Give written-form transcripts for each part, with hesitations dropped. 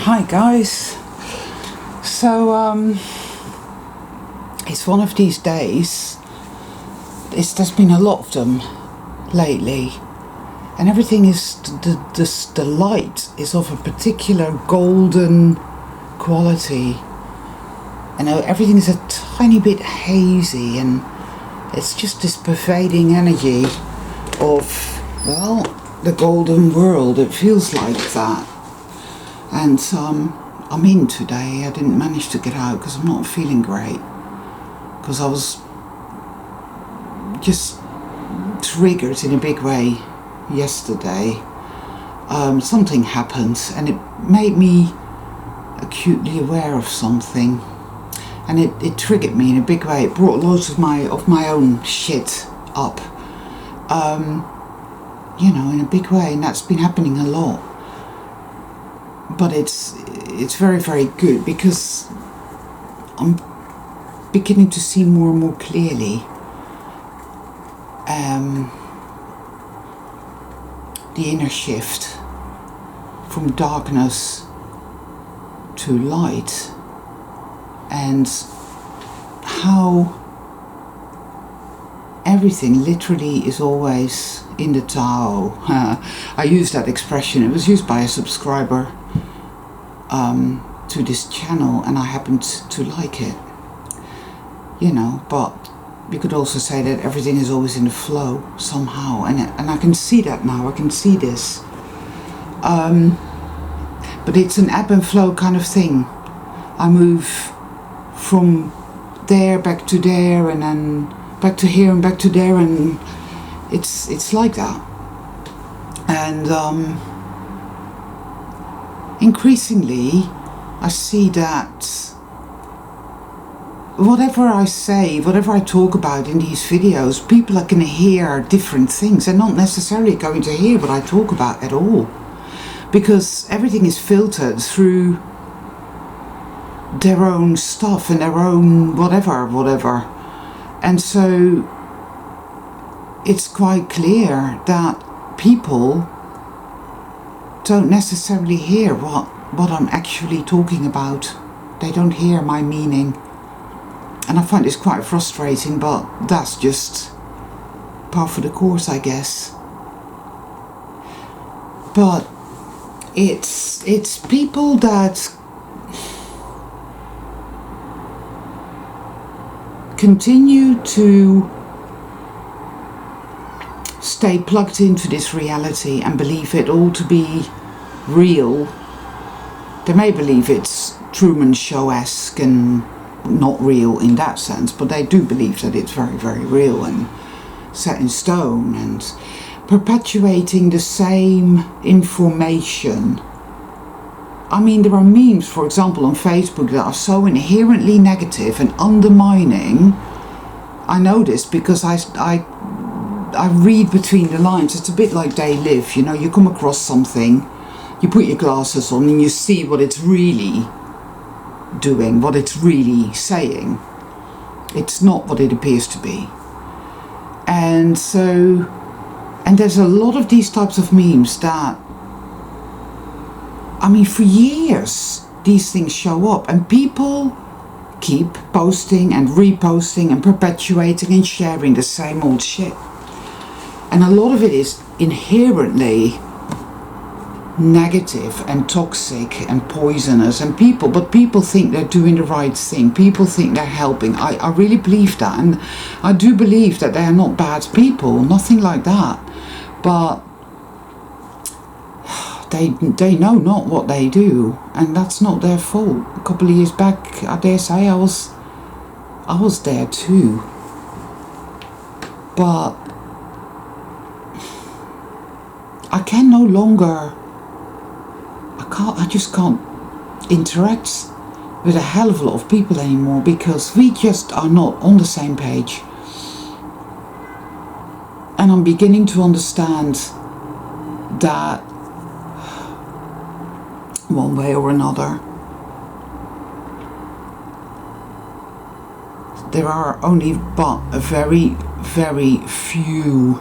Hi guys. So it's one of these days. There's been a lot of them lately, and everything is the light is of a particular golden quality, and everything is a tiny bit hazy, and it's just this pervading energy of, well, the golden world. It feels like that. And I'm in today. I didn't manage to get out because I'm not feeling great, because I was just triggered in a big way yesterday. Something happened and it made me acutely aware of something, and it triggered me in a big way. It brought loads of my own shit up, in a big way, and that's been happening a lot. But it's very, very good, because I'm beginning to see more and more clearly the inner shift from darkness to light, and how everything literally is always in the Tao. I use that expression. It was used by a subscriber to this channel, and I happened to like it, but you could also say that everything is always in the flow somehow, and I can see that now. I can see this, but it's an ebb and flow kind of thing. I move from there back to there, and then back to here and back to there, and it's like that. And increasingly I see that whatever I say, whatever I talk about in these videos, people are going to hear different things. They're not necessarily going to hear what I talk about at all, because everything is filtered through their own stuff and their own whatever. And so it's quite clear that people don't necessarily hear what I'm actually talking about. They don't hear my meaning. And I find this quite frustrating, but that's just par for the course, I guess. But it's people that continue to stay plugged into this reality and believe it all to be real. They may believe it's Truman Show-esque and not real in that sense, but they do believe that it's very, very real and set in stone, and perpetuating the same information. I mean, there are memes, for example, on Facebook that are so inherently negative and undermining. I know this because I read between the lines. It's a bit like they live, you come across something, you put your glasses on and you see what it's really doing, what it's really saying. It's not what it appears to be. And so, and there's a lot of these types of memes that, I mean, for years these things show up, and people keep posting and reposting and perpetuating and sharing the same old shit. And a lot of it is inherently negative and toxic and poisonous, and people think they're doing the right thing. People think they're helping. I really believe that, and I do believe that they are not bad people, nothing like that, but they know not what they do, and that's not their fault. A couple of years back, I dare say I was there too, but I can no longer, I just can't interact with a hell of a lot of people anymore, because we just are not on the same page. And I'm beginning to understand that one way or another, there are only but a very, very few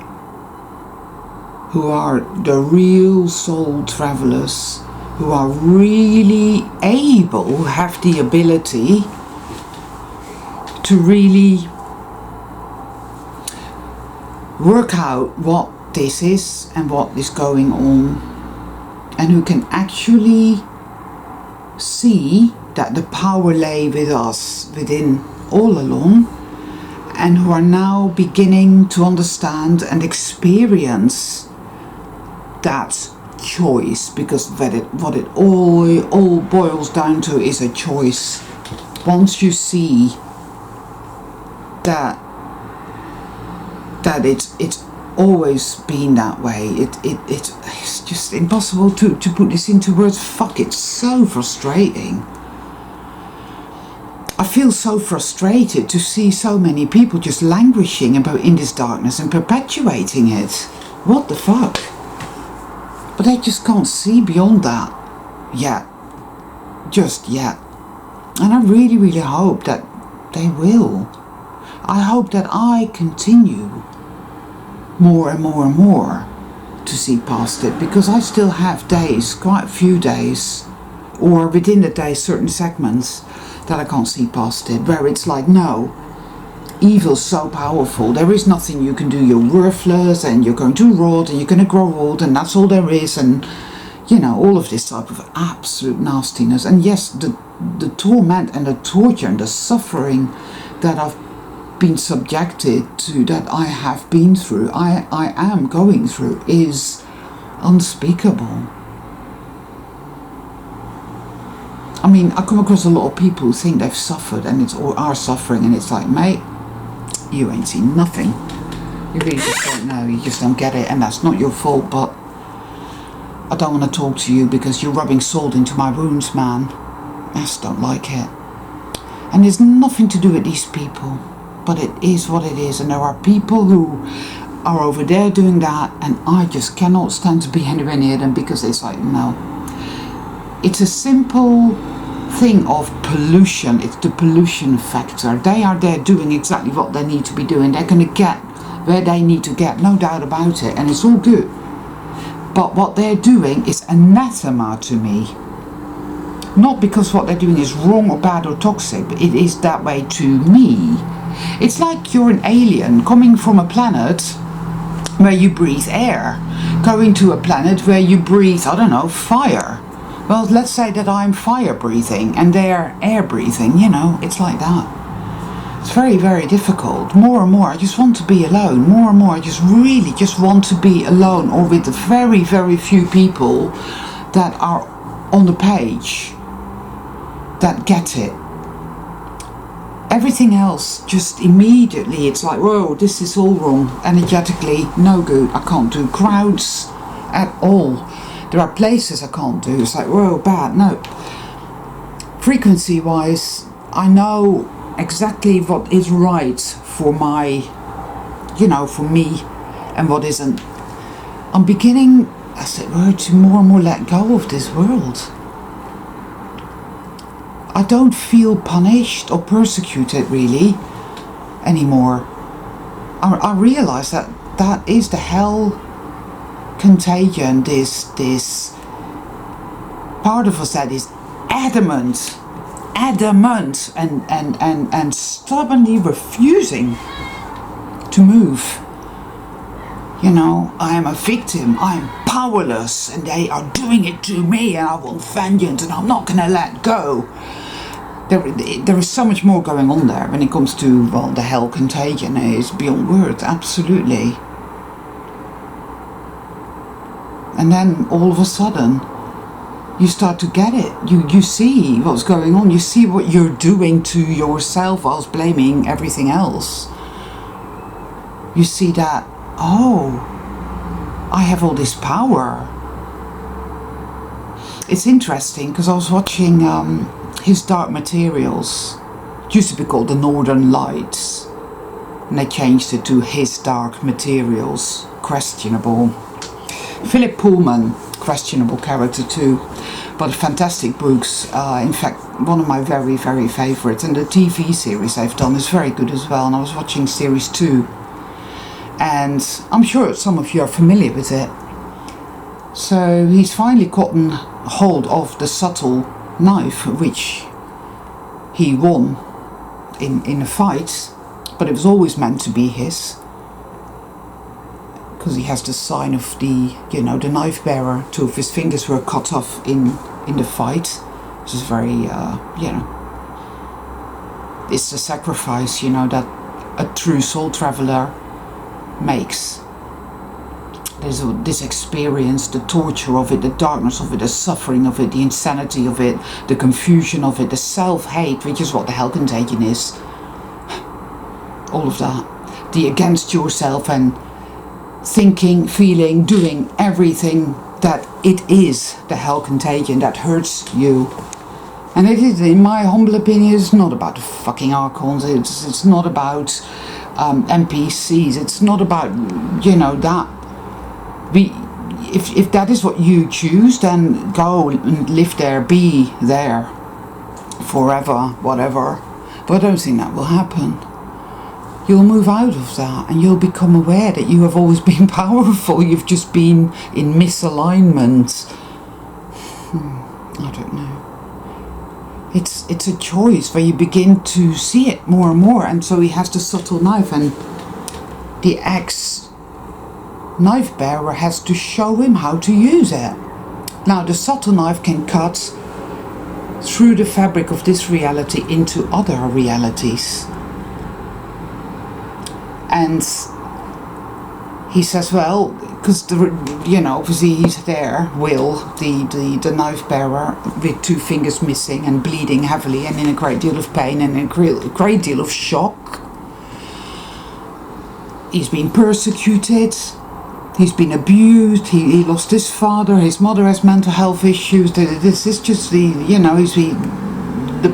who are the real soul travelers, who are really able, who have the ability to really work out what this is and what is going on, and who can actually see that the power lay with us within all along, and who are now beginning to understand and experience that choice, because what it all boils down to is a choice. Once you see that it's always been that way, it's just impossible to put this into words. Fuck, it's so frustrating. I feel so frustrated to see so many people just languishing in this darkness and perpetuating it. What the fuck? But they just can't see beyond that yet. Just yet. And I really, really hope that they will. I hope that I continue more and more and more to see past it, because I still have days, quite a few days, or within the day certain segments that I can't see past it, where it's like, no, evil's so powerful, there is nothing you can do, you're worthless and you're going to rot and you're going to grow old and that's all there is, and you know, all of this type of absolute nastiness. And yes, the torment and the torture and the suffering that I've been subjected to, that I have been through, I am going through, is unspeakable. I mean, I come across a lot of people who think they've suffered or are suffering, and it's like, mate, you ain't seen nothing. You really just don't know, you just don't get it, and that's not your fault, but I don't want to talk to you because you're rubbing salt into my wounds, man. I just don't like it. And there's nothing to do with these people, but it is what it is, and there are people who are over there doing that, and I just cannot stand to be anywhere near them, because it's like, no. It's a simple thing of pollution. It's the pollution factor. They are there doing exactly what they need to be doing. They're going to get where they need to get, no doubt about it, and it's all good. But what they're doing is anathema to me. Not because what they're doing is wrong or bad or toxic, but it is that way to me. It's like you're an alien coming from a planet where you breathe air, going to a planet where you breathe, I don't know, fire. Well, let's say that I'm fire breathing and they're air breathing, you know, it's like that. It's very, very difficult. More and more, I just want to be alone. More and more, I just really just want to be alone, or with the very, very few people that are on the page that get it. Everything else, just immediately, it's like, whoa, this is all wrong. Energetically, no good. I can't do crowds at all. There are places I can't do. It's like, whoa, bad. No. Frequency wise, I know exactly what is right for my, you know, for me, and what isn't. I'm beginning, as it were, to more and more let go of this world. I don't feel punished or persecuted really anymore. I realise that that is the hell contagion, this part of us that is adamant and stubbornly refusing to move. You know, I am a victim, I am powerless, and they are doing it to me, and I want vengeance, and I'm not going to let go. There is so much more going on there when it comes to, well, the hell contagion is beyond words, absolutely. And then all of a sudden, you start to get it. You see what's going on. You see what you're doing to yourself whilst blaming everything else. You see that, oh, I have all this power. It's interesting because I was watching His Dark Materials. It used to be called The Northern Lights, and they changed it to His Dark Materials. Questionable. Philip Pullman, questionable character too, but fantastic books. In fact, one of my very, very favourites, and the TV series they've done is very good as well, and I was watching series 2, and I'm sure some of you are familiar with it. So he's finally gotten hold of the subtle knife, which he won in a fight, but it was always meant to be his, because he has the sign of the, the knife bearer. 2 of his fingers were cut off in the fight, which is very, it's a sacrifice, that a true soul traveler makes. There's this experience, the torture of it, the darkness of it, the suffering of it, the insanity of it, the confusion of it, the self-hate, which is what the hell contagion is. All of that. The against yourself and thinking, feeling, doing everything that it is the hell contagion that hurts you. And it is, in my humble opinion, it's not about the fucking archons, it's not about NPCs, it's not about, that. If that is what you choose, then go and live there, be there forever, whatever. But I don't think that will happen. You'll move out of that and you'll become aware that you have always been powerful. You've just been in misalignment. I don't know. It's a choice where you begin to see it more and more. And so he has the subtle knife, and the ex-knife bearer has to show him how to use it. Now, the subtle knife can cut through the fabric of this reality into other realities. And he says, well, because obviously he's there, Will, the knife bearer, with 2 fingers missing and bleeding heavily and in a great deal of pain and a great deal of shock. He's been persecuted, he's been abused, he lost his father, his mother has mental health issues. This is just the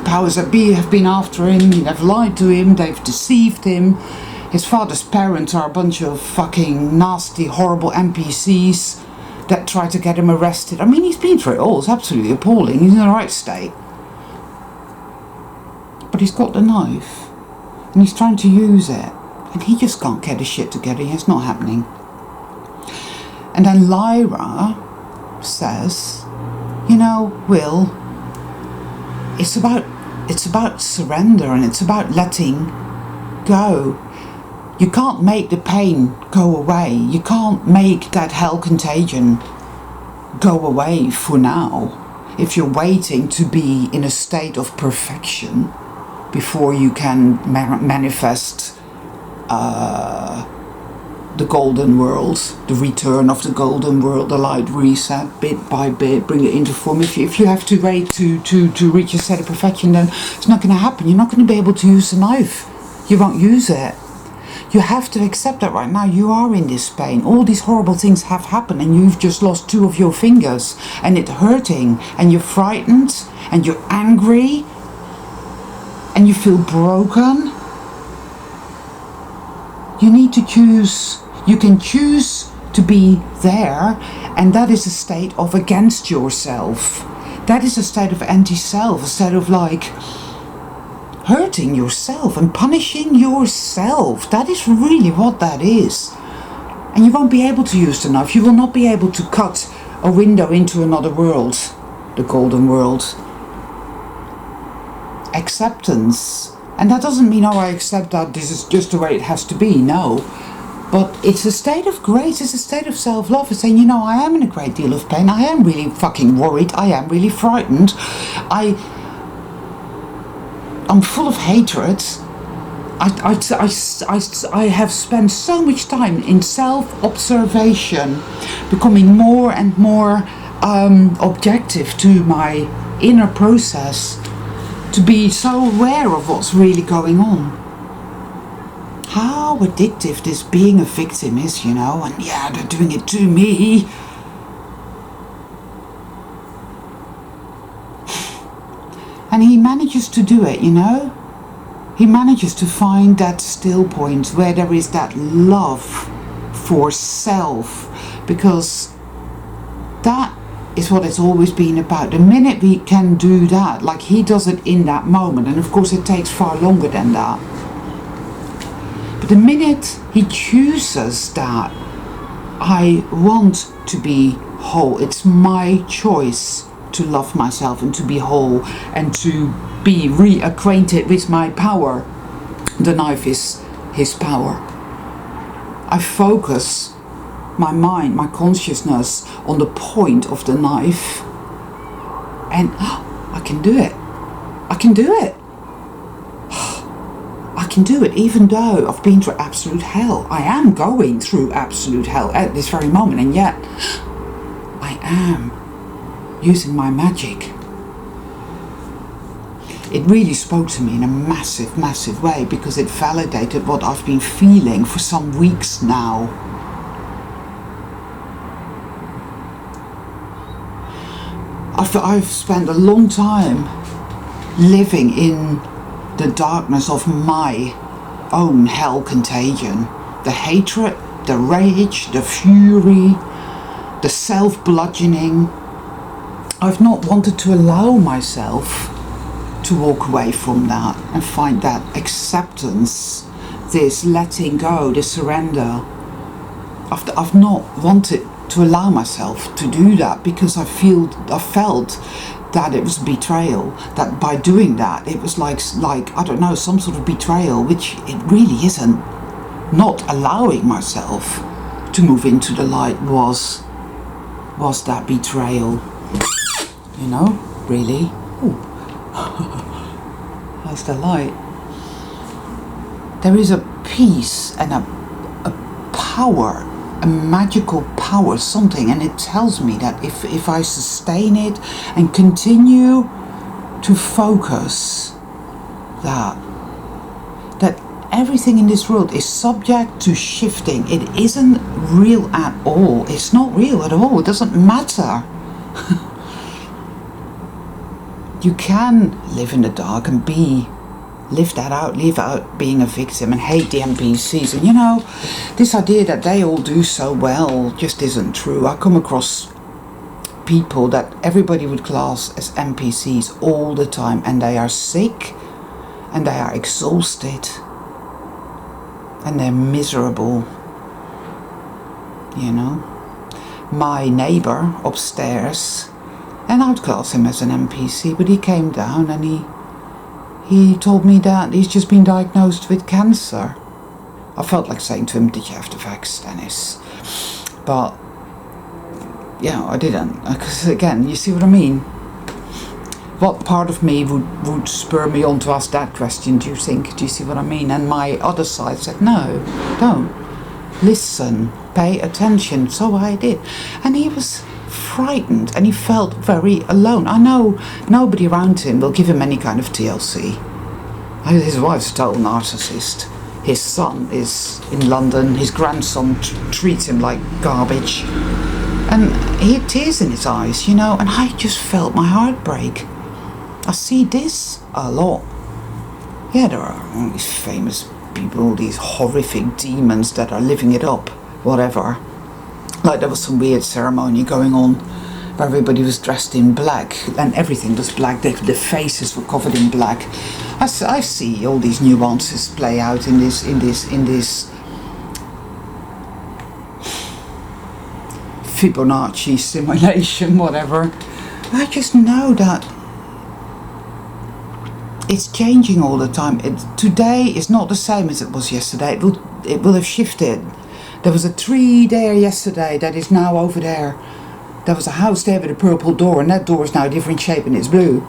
powers that be have been after him, they've lied to him, they've deceived him. His father's parents are a bunch of fucking nasty, horrible NPCs that try to get him arrested. I mean, he's been through it all. It's absolutely appalling. He's in the right state. But he's got the knife. And he's trying to use it. And he just can't get his shit together. It's not happening. And then Lyra says, Will, it's about surrender, and it's about letting go. You can't make the pain go away. You can't make that hell contagion go away for now. If you're waiting to be in a state of perfection before you can manifest the golden world, the return of the golden world, the light reset, bit by bit, bring it into form. If you have to wait to reach a state of perfection, then it's not going to happen. You're not going to be able to use the knife. You won't use it. You have to accept that right now you are in this pain. All these horrible things have happened and you've just lost 2 of your fingers and it's hurting and you're frightened and you're angry and you feel broken. You need to choose. You can choose to be there, and that is a state of against yourself. That is a state of anti-self, a state of hurting yourself and punishing yourself. That is really what that is. And you won't be able to use the knife. You will not be able to cut a window into another world, the golden world. Acceptance. And that doesn't mean, I accept that this is just the way it has to be. No. But it's a state of grace. It's a state of self-love. It's saying, I am in a great deal of pain. I am really fucking worried. I am really frightened. I'm full of hatred. I have spent so much time in self-observation, becoming more and more objective to my inner process, to be so aware of what's really going on. How addictive this being a victim is, and they're doing it to me. And he manages to do it, He manages to find that still point where there is that love for self, because that is what it's always been about. The minute we can do that, like he does it in that moment, and of course it takes far longer than that. But the minute he chooses that, I want to be whole, it's my choice to love myself and to be whole and to be reacquainted with my power. The knife is his power. I focus my mind, my consciousness on the point of the knife, and I can do it. I can do it. I can do it, even though I've been through absolute hell. I am going through absolute hell at this very moment, and yet I am using my magic. It really spoke to me in a massive, massive way, because it validated what I've been feeling for some weeks now. I've spent a long time living in the darkness of my own hell contagion. The hatred, the rage, the fury, the self-bludgeoning. I've not wanted to allow myself to walk away from that and find that acceptance, this letting go, this surrender. I've not wanted to allow myself to do that, because I felt that it was betrayal, that by doing that it was like I don't know, some sort of betrayal, which it really isn't. Not allowing myself to move into the light was that betrayal, you know, really. Ooh. How's the light? There is a peace and a power, a magical power, something, and it tells me that if I sustain it and continue to focus that everything in this world is subject to shifting. It isn't real at all. It's not real at all. It doesn't matter. You can live in the dark and live out being a victim and hate the NPCs. And you know, this idea that they all do so well just isn't true. I come across people that everybody would class as NPCs all the time, and they are sick and they are exhausted and they're miserable, you know. My neighbor upstairs, and I'd class him as an NPC, but he came down and he told me that he's just been diagnosed with cancer. I felt like saying to him, did you have the vax, Dennis? But, yeah, I didn't. Because, again, you see what I mean? What part of me would spur me on to ask that question, do you think? Do you see what I mean? And my other side said, no, don't. Listen, pay attention. So I did. And he was frightened and he felt very alone. I know nobody around him will give him any kind of TLC. His wife's a total narcissist. His son is in London. His grandson treats him like garbage. And he had tears in his eyes, you know, and I just felt my heart break. I see this a lot. Yeah, there are all these famous people, these horrific demons that are living it up, whatever. Like there was some weird ceremony going on where everybody was dressed in black and everything was black. The faces were covered in black. I see all these nuances play out in this Fibonacci simulation, whatever. I just know that it's changing all the time. Today is not the same as it was yesterday. It will have shifted. There was a tree there yesterday that is now over there. There was a house there with a purple door, and that door is now a different shape and it's blue.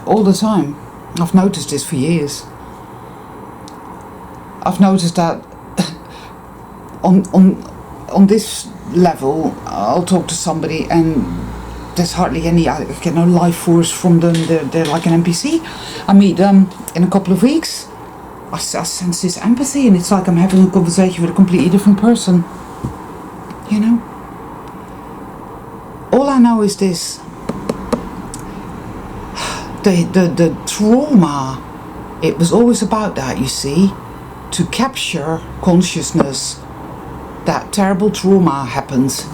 All the time. I've noticed this for years. I've noticed that on this level, I'll talk to somebody and there's hardly any, I get no life force from them. They're like an NPC. I meet them in a couple of weeks. I sense this empathy, and it's like I'm having a conversation with a completely different person. You know? All I know is this. The trauma, it was always about that, you see. To capture consciousness. That terrible trauma happens.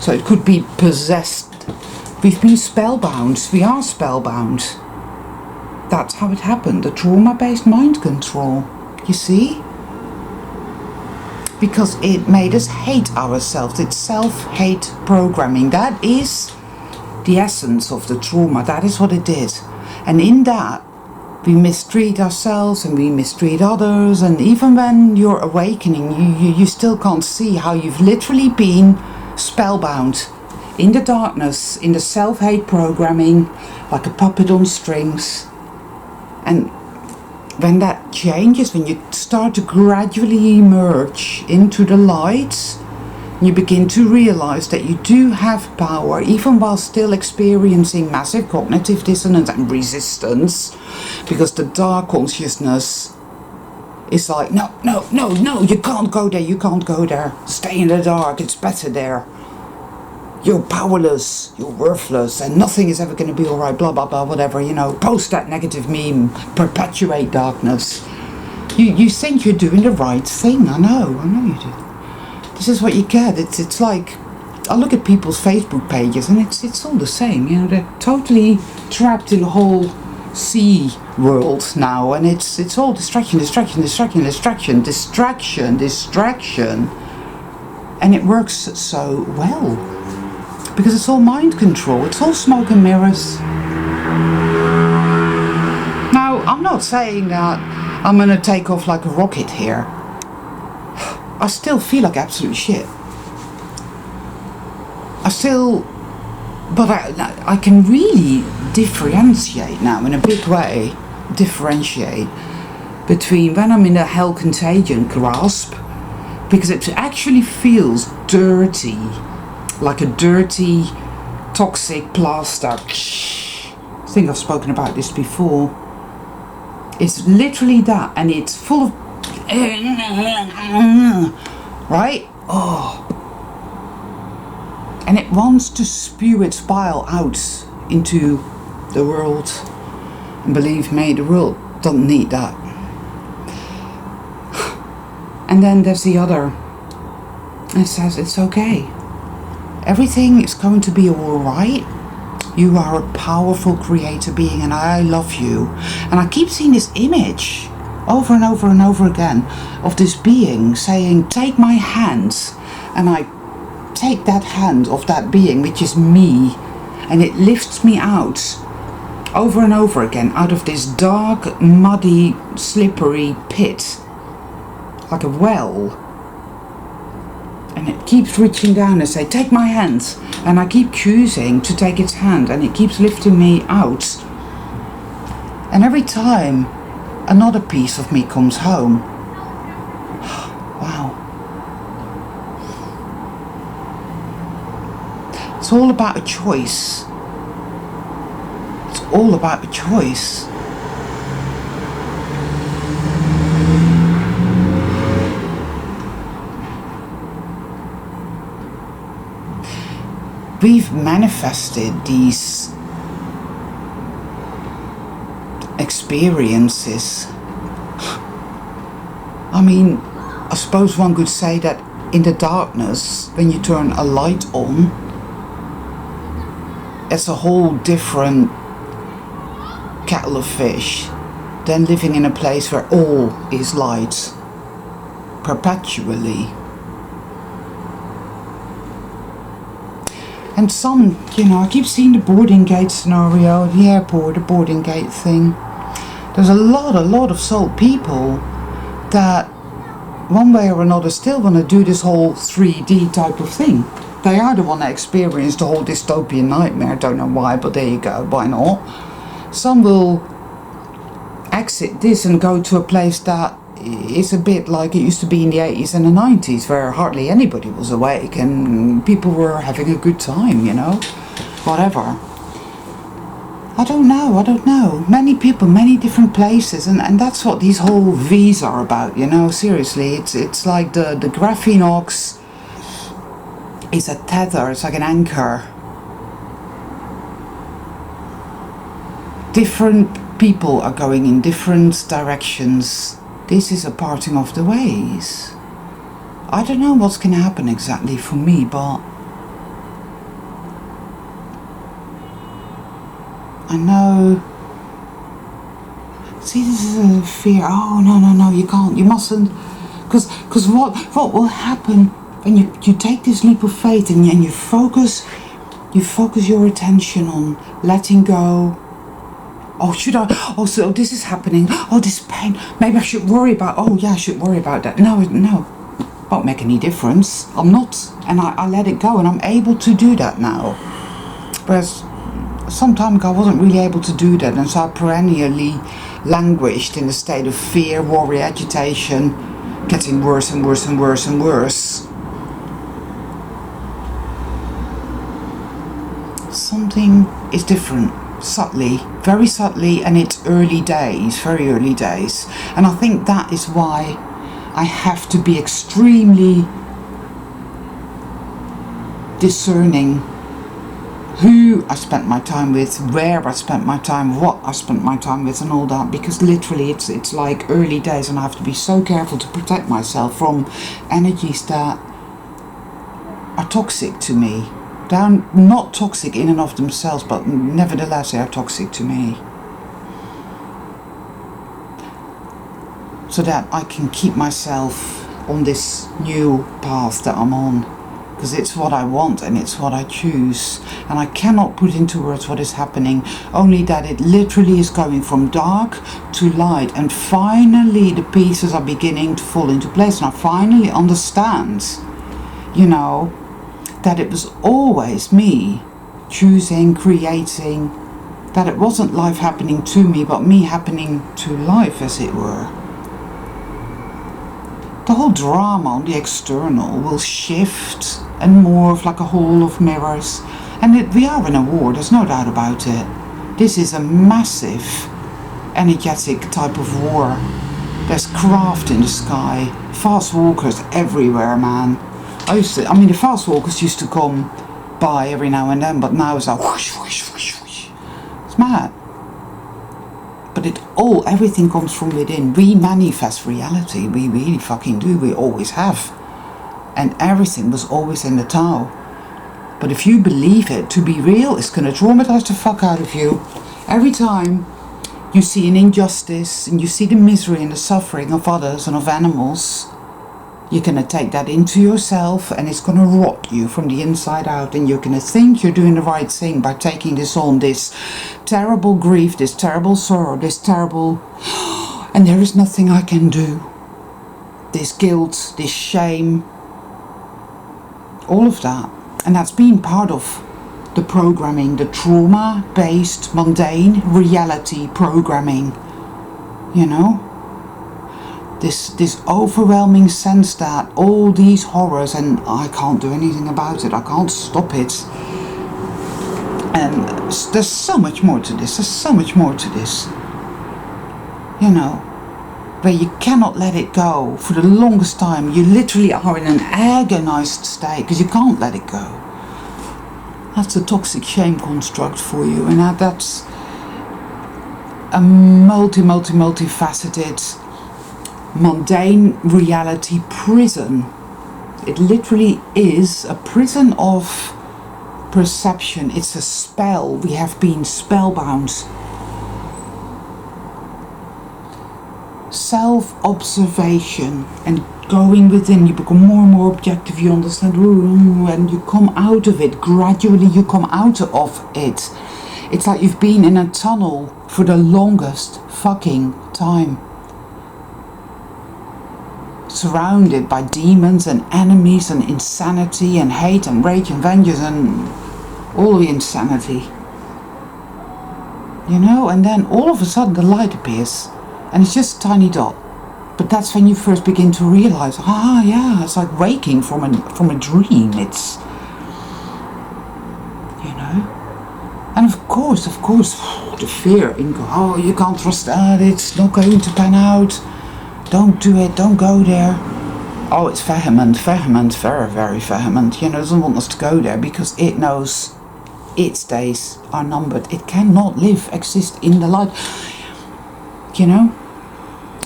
So it could be possessed. We've been spellbound. We are spellbound. That's how it happened. The trauma-based mind control. You see? Because it made us hate ourselves. It's self-hate programming. That is the essence of the trauma. That is what it did. And in that, we mistreat ourselves and we mistreat others. And even when you're awakening, you still can't see how you've literally been spellbound in the darkness, in the self-hate programming, like a puppet on strings. And when that changes, when you start to gradually emerge into the light, you begin to realize that you do have power, even while still experiencing massive cognitive dissonance and resistance, because the dark consciousness is like, no, you can't go there, you can't go there. Stay in the dark, it's better there. You're powerless, you're worthless, and nothing is ever going to be alright, blah, blah, blah, whatever, post that negative meme, perpetuate darkness. You think you're doing the right thing, I know you do. This is what you get. It's like, I look at people's Facebook pages and it's all the same, they're totally trapped in a whole sea world now, and it's all distraction, and it works so well. Because it's all mind control, it's all smoke and mirrors. Now, I'm not saying that I'm gonna take off like a rocket here. I still feel like absolute shit. But I can really differentiate now in a big way, between when I'm in a hell contagion grasp, because it actually feels dirty, like a dirty, toxic plaster. I think I've spoken about this before. It's literally that, and it's full of right? And it wants to spew its bile out into the world. And believe me, the world doesn't need that. And then there's the other. It says it's okay. Everything is going to be alright. You are a powerful creator being, and I love you. And I keep seeing this image over and over and over again of this being saying, take my hands, and I take that hand of that being, which is me, and it lifts me out over and over again out of this dark, muddy, slippery pit, like a well. And it keeps reaching down and say, take my hand, and I keep choosing to take its hand, and it keeps lifting me out. And every time another piece of me comes home. Wow. It's all about a choice. It's all about a choice. We've manifested these experiences. I mean, I suppose one could say that in the darkness, when you turn a light on, it's a whole different kettle of fish than living in a place where all is light perpetually. And some, I keep seeing the boarding gate scenario, the airport, the boarding gate thing. There's a lot of soul people that one way or another still want to do this whole 3D type of thing. They are the one that experienced the whole dystopian nightmare. I don't know why, but there you go, why not? Some will exit this and go to a place that is a bit like it used to be in the 80s and the 90s, where hardly anybody was awake and people were having a good time, whatever. I don't know. Many people, many different places, and that's what these whole V's are about, seriously. It's like the graphene ox is a tether, it's like an anchor. Different people are going in different directions. This is a parting of the ways. I don't know what's going to happen exactly for me, but I know. See, this is a fear. Oh, no, you can't, you mustn't. Because what will happen when you take this leap of faith and you focus You focus your attention on letting go. Oh, should I? Oh, so this is happening. Oh, this pain. Maybe I should worry about. Oh, yeah, I should worry about that. No, won't make any difference. I'm not, and I let it go, and I'm able to do that now. Whereas some time ago I wasn't really able to do that, and so I perennially languished in a state of fear, worry, agitation, getting worse and worse and worse and worse. Something is different, subtly, very subtly, and it's early days, very early days. And I think that is why I have to be extremely discerning who I spent my time with, where I spent my time, what I spent my time with, and all that, because literally it's like early days, and I have to be so careful to protect myself from energies that are toxic to me. They're not toxic in and of themselves, but nevertheless they are toxic to me. So that I can keep myself on this new path that I'm on, because it's what I want and it's what I choose, and I cannot put into words what is happening, only that it literally is going from dark to light, and finally the pieces are beginning to fall into place, and I finally understand, that it was always me choosing, creating, that it wasn't life happening to me, but me happening to life, as it were. The whole drama on the external will shift and morph like a hall of mirrors. And we are in a war, there's no doubt about it. This is a massive energetic type of war. There's craft in the sky, fast walkers everywhere, man. The fast walkers used to come by every now and then, but now it's like whoosh, whoosh, whoosh, whoosh. It's mad. But everything comes from within. We manifest reality. We really fucking do. We always have. And everything was always in the Tao. But if you believe it to be real, it's going to traumatize the fuck out of you. Every time you see an injustice and you see the misery and the suffering of others and of animals, you're going to take that into yourself, and it's going to rot you from the inside out, and you're going to think you're doing the right thing by taking this on, this terrible grief, this terrible sorrow, this terrible, and there is nothing I can do, this guilt, this shame, all of that. And that's been part of the programming, the trauma-based, mundane reality programming, This overwhelming sense that all these horrors, and I can't do anything about it, I can't stop it. And there's so much more to this, where you cannot let it go for the longest time. You literally are in an agonized state because you can't let it go. That's a toxic shame construct for you, and that's a multifaceted mundane reality prison. It literally is a prison of perception. It's a spell. We have been spellbound. Self-observation and going within, you become more and more objective, you understand, and you come out of it. Gradually you come out of it. It's like you've been in a tunnel for the longest fucking time, surrounded by demons and enemies and insanity and hate and rage and vengeance and all the insanity, and then all of a sudden the light appears, and it's just a tiny dot. But that's when you first begin to realize, it's like waking from a dream. It's, and of course, the fear, you can't trust that, it's not going to pan out. Don't do it, don't go there. Oh, it's vehement, very, very vehement. It doesn't want us to go there because it knows its days are numbered. It cannot exist in the light.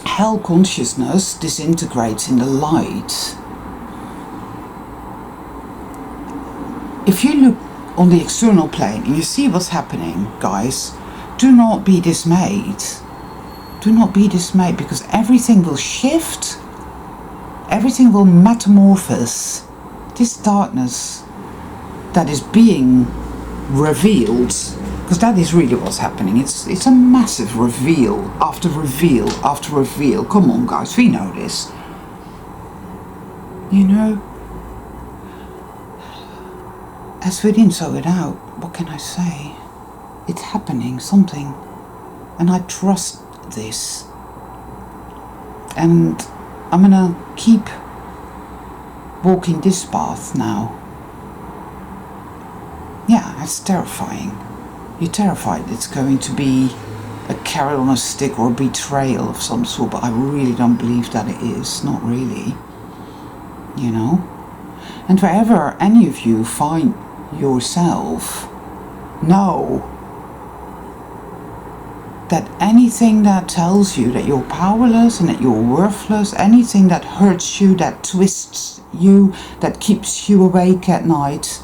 Hell consciousness disintegrates in the light. If you look on the external plane and you see what's happening, guys, do not be dismayed. Do not be dismayed, because everything will shift, everything will metamorphose. This darkness that is being revealed, because that is really what's happening. It's a massive reveal after reveal after reveal. Come on, guys, we know this. You know, as within, so without. What can I say? It's happening, something, and I trust this. And I'm gonna keep walking this path now. Yeah, it's terrifying. You're terrified it's going to be a carrot on a stick or a betrayal of some sort, but I really don't believe that it is. Not really. You know? And wherever any of you find yourself, know that anything that tells you that you're powerless and that you're worthless, anything that hurts you, that twists you, that keeps you awake at night,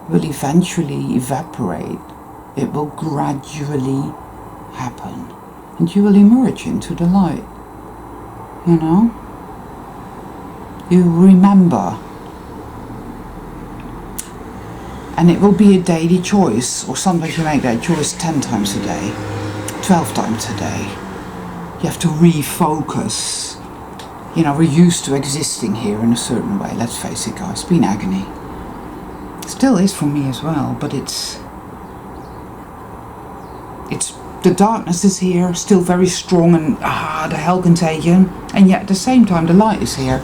will eventually evaporate. It will gradually happen, and you will emerge into the light. You know? You remember. And it will be a daily choice, or sometimes you make that choice 10 times a day, 12 times a day. You have to refocus. You know, we're used to existing here in a certain way. Let's face it, guys, it's been agony. Still is for me as well, but it's the darkness is here, still very strong, and the hell contagion, and yet at the same time the light is here,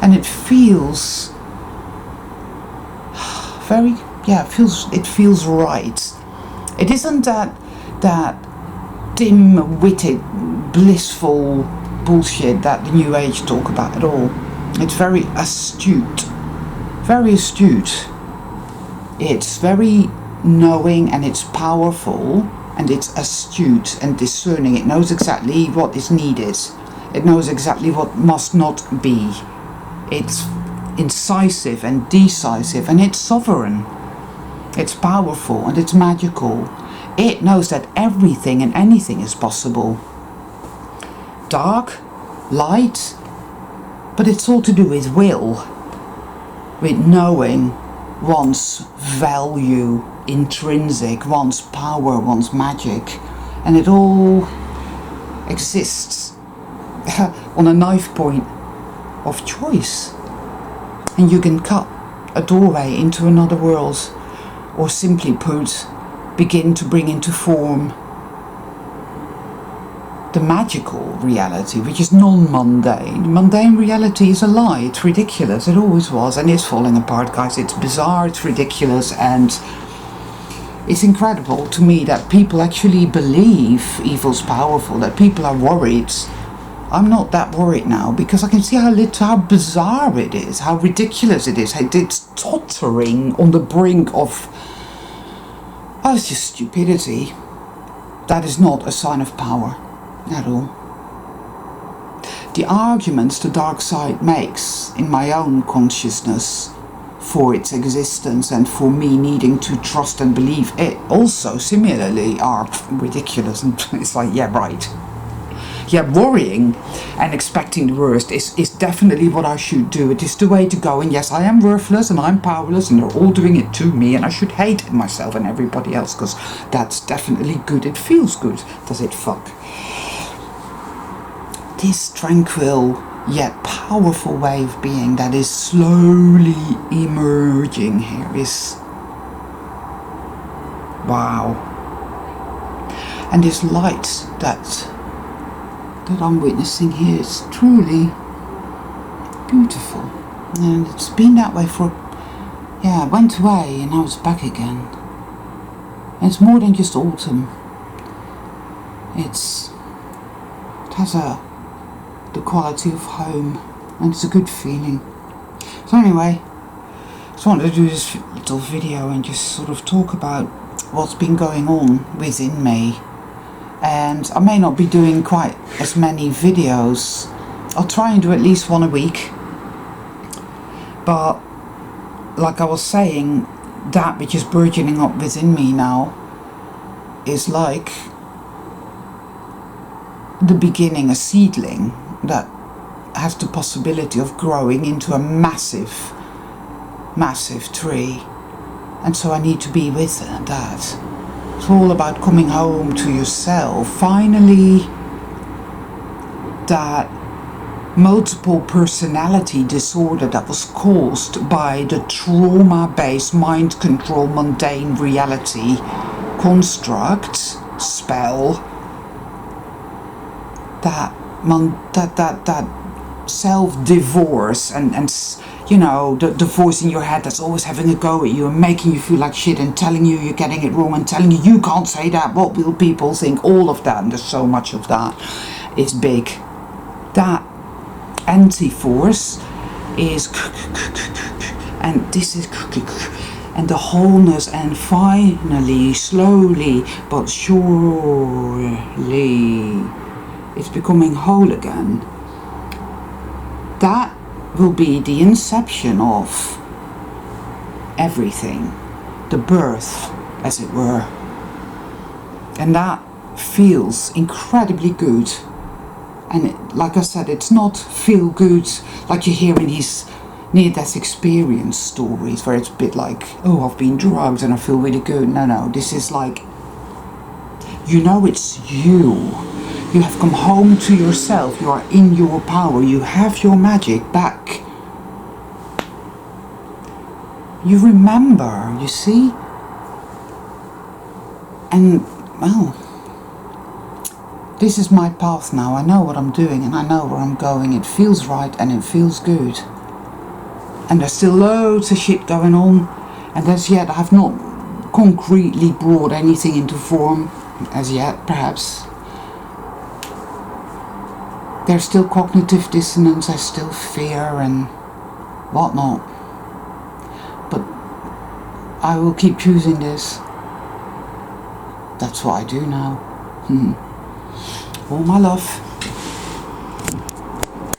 and it feels very, it feels right. It isn't that dim-witted, blissful bullshit that the New Age talk about at all. It's very astute, very astute. It's very knowing, and it's powerful, and it's astute and discerning. It knows exactly what is needed. It knows exactly what must not be. It's incisive and decisive, and it's sovereign. It's powerful and it's magical. It knows that everything and anything is possible. Dark, light, but it's all to do with will, with knowing one's value, intrinsic, one's power, one's magic, and it all exists on a knife point of choice. And you can cut a doorway into another world, or simply put, begin to bring into form the magical reality, which is non-mundane. Mundane reality is a lie. It's ridiculous. It always was, and it's falling apart, guys. It's bizarre, it's ridiculous, and it's incredible to me that people actually believe evil's powerful, that people are worried. I'm not that worried now, because I can see how bizarre it is, how ridiculous it is. It's tottering on the brink of... Oh, it's just stupidity. That is not a sign of power at all. The arguments the dark side makes in my own consciousness for its existence and for me needing to trust and believe it also similarly are ridiculous. And it's like, yeah, right. Yeah, worrying and expecting the worst is definitely what I should do. It is the way to go. And yes, I am worthless and I'm powerless and they're all doing it to me, and I should hate myself and everybody else, because that's definitely good. It feels good. Does it fuck? This tranquil yet powerful way of being that is slowly emerging here is... wow. And this light that I'm witnessing here is truly beautiful, and it's been that way for, I went away and now it's back again. And it's more than just autumn. It has the quality of home, and it's a good feeling. So anyway, just wanted to do this little video and just sort of talk about what's been going on within me. And I may not be doing quite as many videos. I'll try and do at least one a week. But like I was saying, that which is burgeoning up within me now is like the beginning, a seedling that has the possibility of growing into a massive massive tree. And so I need to be with that. It's all about coming home to yourself. Finally, that multiple personality disorder that was caused by the trauma-based mind control mundane reality construct, spell, that self-divorce and you know, the voice in your head that's always having a go at you and making you feel like shit and telling you you're getting it wrong and telling you can't say that, what will people think, all of that, and there's so much of that. It's big. That anti-force is, and this is, and the wholeness, and finally, slowly but surely, it's becoming whole again. That will be the inception of everything, the birth, as it were. And that feels incredibly good. And like I said, it's not feel good like you hear in these near-death experience stories where it's a bit like, oh, I've been drugged and I feel really good. No, this is like, you know, it's you. You have come home to yourself. You are in your power. You have your magic back. You remember, you see? And, well, this is my path now. I know what I'm doing and I know where I'm going. It feels right and it feels good. And there's still loads of shit going on. And as yet I have not concretely brought anything into form. As yet, perhaps. There's still cognitive dissonance. There's still fear and whatnot. But I will keep choosing this. That's what I do now. All my love.